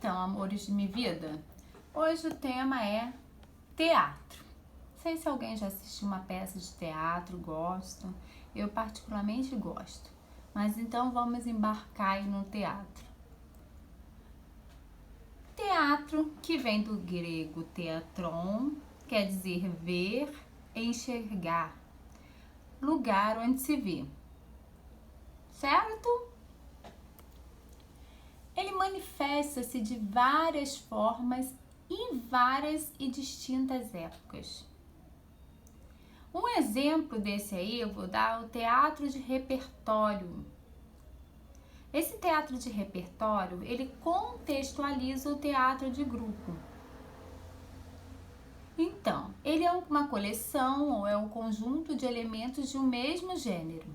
Então, amores de minha vida, hoje o tema é teatro. Não sei se alguém já assistiu uma peça de teatro, gosta. Eu particularmente gosto. Mas então vamos embarcar aí no teatro. Teatro, que vem do grego teatron, quer dizer ver, enxergar, lugar onde se vê. Certo? Ele manifesta-se de várias formas em várias e distintas épocas. Um exemplo desse aí, eu vou dar o teatro de repertório. Esse teatro de repertório, ele contextualiza o teatro de grupo. Então, ele é uma coleção ou é um conjunto de elementos de um mesmo gênero.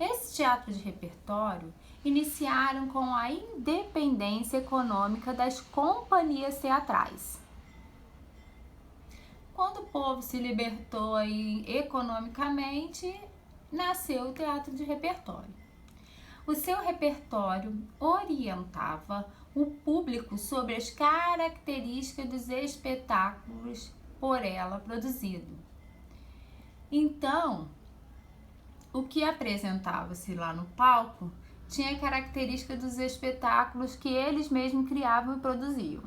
Esse teatro de repertório iniciaram com a independência econômica das companhias teatrais. Quando o povo se libertou aí economicamente, nasceu o teatro de repertório. O seu repertório orientava o público sobre as características dos espetáculos por ela produzido. Então, o que apresentava-se lá no palco tinha características dos espetáculos que eles mesmos criavam e produziam.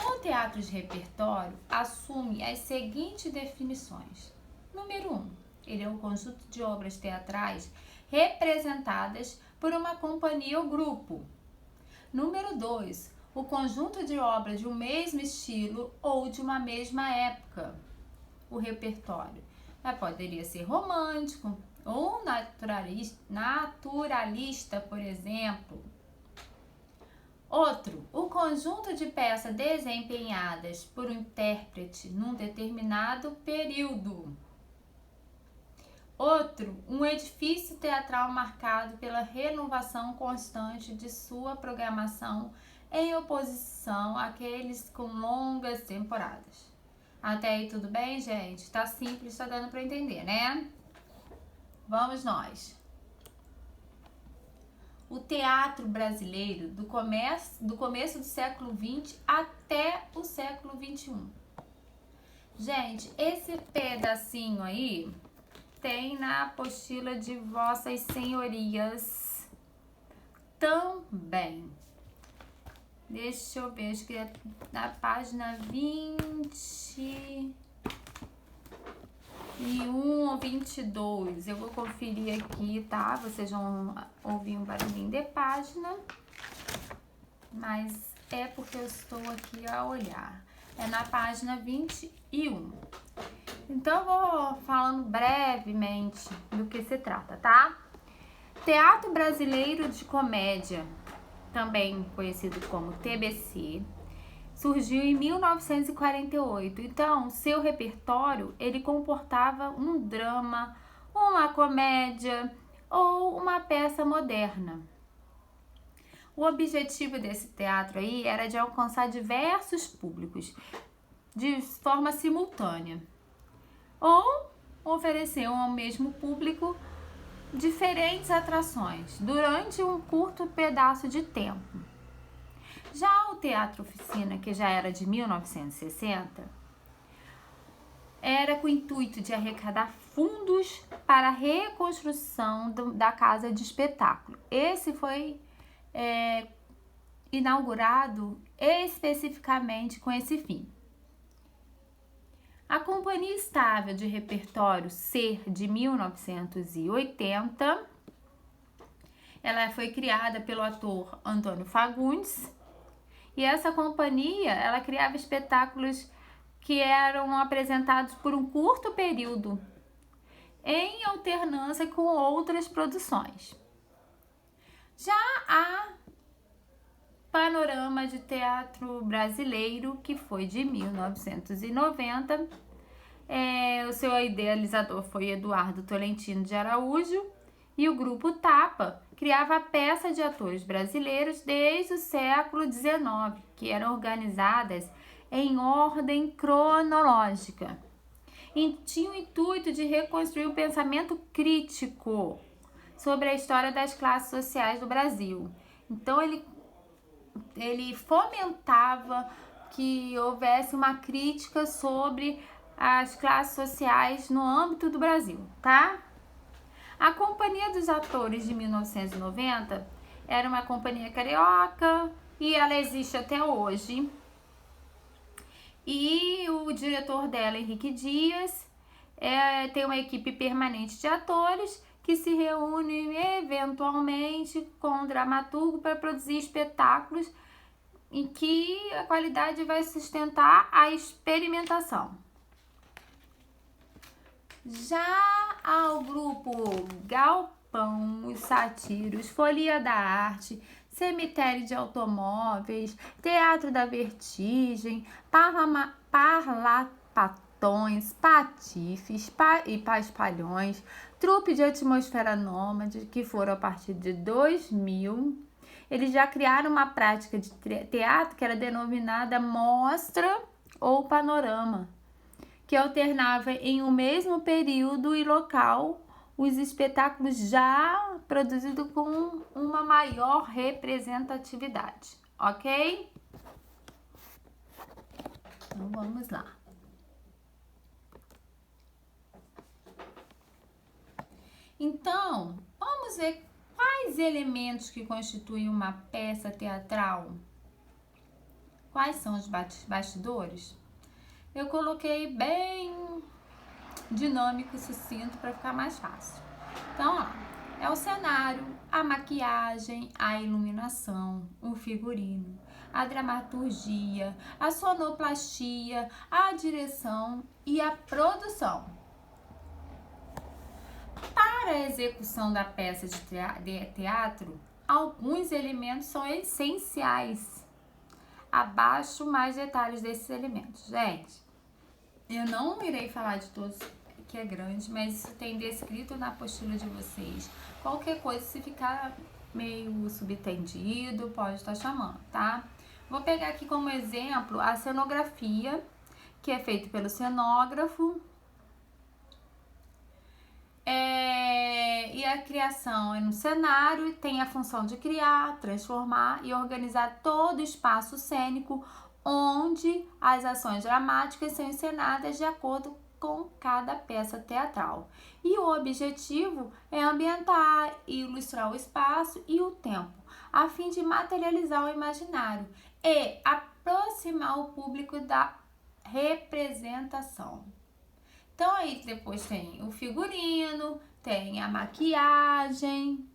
O teatro de repertório assume as seguintes definições. Número 1. Ele é um conjunto de obras teatrais representadas por uma companhia ou grupo. Número 2. O conjunto de obras de um mesmo estilo ou de uma mesma época. O repertório poderia ser romântico ou naturalista, por exemplo. Outro, o conjunto de peças desempenhadas por um intérprete num determinado período. Outro, um edifício teatral marcado pela renovação constante de sua programação em oposição àqueles com longas temporadas. Até aí tudo bem, gente? Tá simples, tá dando para entender, né? Vamos nós. O teatro brasileiro do começo do século XX até o século XXI. Gente, esse pedacinho aí tem na apostila de Vossas Senhorias também. Deixa eu ver, acho que é na página 21 ou 22. Eu vou conferir aqui, tá? Vocês vão ouvir um barulhinho de página, mas é porque eu estou aqui a olhar. É na página 21. Então, eu vou falando brevemente do que se trata, tá? Teatro Brasileiro de Comédia, também conhecido como TBC, surgiu em 1948. Então, seu repertório, ele comportava um drama, uma comédia ou uma peça moderna. O objetivo desse teatro aí era de alcançar diversos públicos de forma simultânea ou oferecer ao mesmo público diferentes atrações durante um curto pedaço de tempo. Já o Teatro Oficina, que já era de 1960, era com o intuito de arrecadar fundos para a reconstrução da casa de espetáculo. Esse foi inaugurado especificamente com esse fim. A Companhia Estável de Repertório Ser de 1980, ela foi criada pelo ator Antônio Fagundes, e essa companhia, ela criava espetáculos que eram apresentados por um curto período, em alternância com outras produções. Já a Panorama de Teatro Brasileiro, que foi de 1990, o seu idealizador foi Eduardo Tolentino de Araújo, e o grupo Tapa criava peças de atores brasileiros desde o século XIX, que eram organizadas em ordem cronológica. E tinha o intuito de reconstruir o pensamento crítico sobre a história das classes sociais do Brasil. Então, ele fomentava que houvesse uma crítica sobre as classes sociais no âmbito do Brasil, tá? A Companhia dos Atores de 1990 era uma companhia carioca e ela existe até hoje. E o diretor dela, Henrique Dias, tem uma equipe permanente de atores que se reúne eventualmente com o dramaturgo para produzir espetáculos em que a qualidade vai sustentar a experimentação. Já ao grupo Galpão, os Sátiros, Folia da Arte, Cemitério de Automóveis, Teatro da Vertigem, Parlapatões, Patifes e Paspalhões, Trupe de Atmosfera Nômade, que foram a partir de 2000. Eles já criaram uma prática de teatro que era denominada mostra ou panorama, que alternava em um mesmo período e local os espetáculos já produzidos com uma maior representatividade, ok? Então vamos lá. Então, vamos ver quais elementos que constituem uma peça teatral. Quais são os bastidores? Eu coloquei bem dinâmico e sucinto para ficar mais fácil. Então, ó, é o cenário, a maquiagem, a iluminação, o figurino, a dramaturgia, a sonoplastia, a direção e a produção. Para a execução da peça de teatro, alguns elementos são essenciais. Abaixo mais detalhes desses elementos. Gente, eu não irei falar de todos, que é grande, mas isso tem descrito na apostila de vocês. Qualquer coisa, se ficar meio subtendido, pode estar chamando, tá? Vou pegar aqui como exemplo a cenografia, que é feita pelo cenógrafo. E a criação é no cenário, tem a função de criar, transformar e organizar todo o espaço cênico onde as ações dramáticas são encenadas de acordo com cada peça teatral. E o objetivo é ambientar e ilustrar o espaço e o tempo, a fim de materializar o imaginário e aproximar o público da representação. Então, aí depois tem o figurino, tem a maquiagem,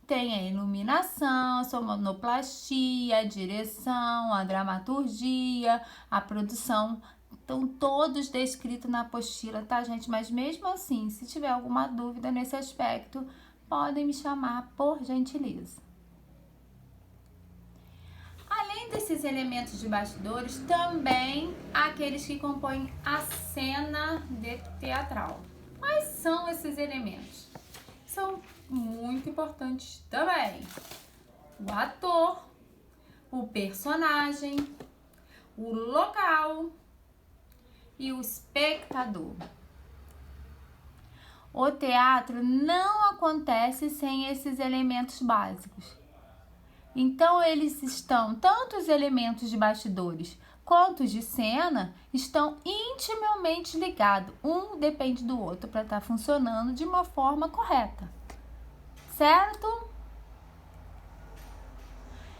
tem a iluminação, a sonoplastia, a direção, a dramaturgia, a produção. Estão todos descritos na apostila, tá, gente? Mas mesmo assim, se tiver alguma dúvida nesse aspecto, podem me chamar por gentileza. Além desses elementos de bastidores, também há aqueles que compõem a cena teatral. Quais são esses elementos? São muito importantes também. O ator, o personagem, o local e o espectador. O teatro não acontece sem esses elementos básicos. Então, tanto os elementos de bastidores quanto os de cena estão intimamente ligados. Um depende do outro para estar funcionando de uma forma correta. Certo?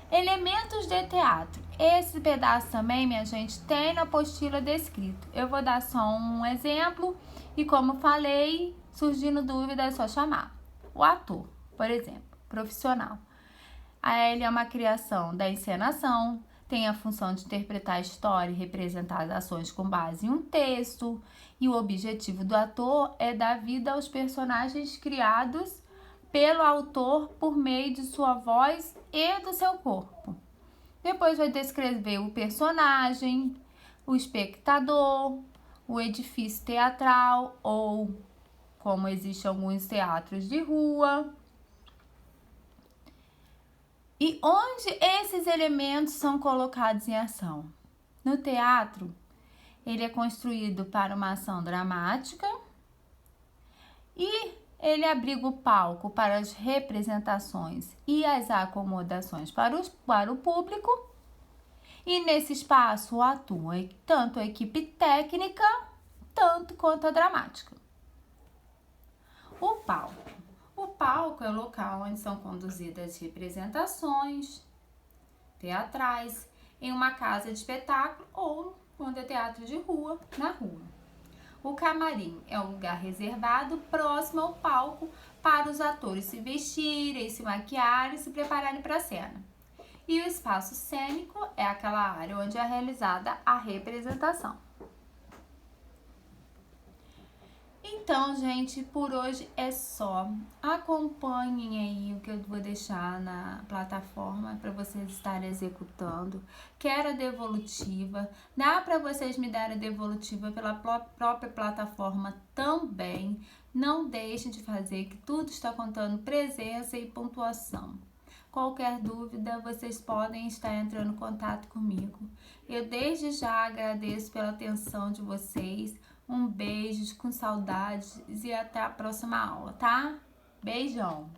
Elementos de teatro. Esse pedaço também, minha gente, tem na apostila descrito. Eu vou dar só um exemplo e, como falei, surgindo dúvida é só chamar. O ator, por exemplo, profissional. Ele é uma criação da encenação, tem a função de interpretar a história e representar as ações com base em um texto, e o objetivo do ator é dar vida aos personagens criados pelo autor por meio de sua voz e do seu corpo. Depois vai descrever o personagem, o espectador, o edifício teatral, ou como existem alguns teatros de rua. E onde esses elementos são colocados em ação? No teatro, ele é construído para uma ação dramática e Ele abriga o palco para as representações e as acomodações para o público. E nesse espaço atua tanto a equipe técnica, tanto quanto a dramática. O palco. O palco é o local onde são conduzidas representações teatrais em uma casa de espetáculo ou quando é teatro de rua, na rua. O camarim é um lugar reservado próximo ao palco para os atores se vestirem, se maquiarem e se prepararem para a cena. E o espaço cênico é aquela área onde é realizada a representação. Então, gente, por hoje é só. Acompanhem aí o que eu vou deixar na plataforma para vocês estarem executando. Quero a devolutiva. Dá para vocês me darem a devolutiva pela própria plataforma também. Não deixem de fazer, que tudo está contando presença e pontuação. Qualquer dúvida, vocês podem estar entrando em contato comigo. Eu desde já agradeço pela atenção de vocês. Um beijo, com saudades e até a próxima aula, tá? Beijão!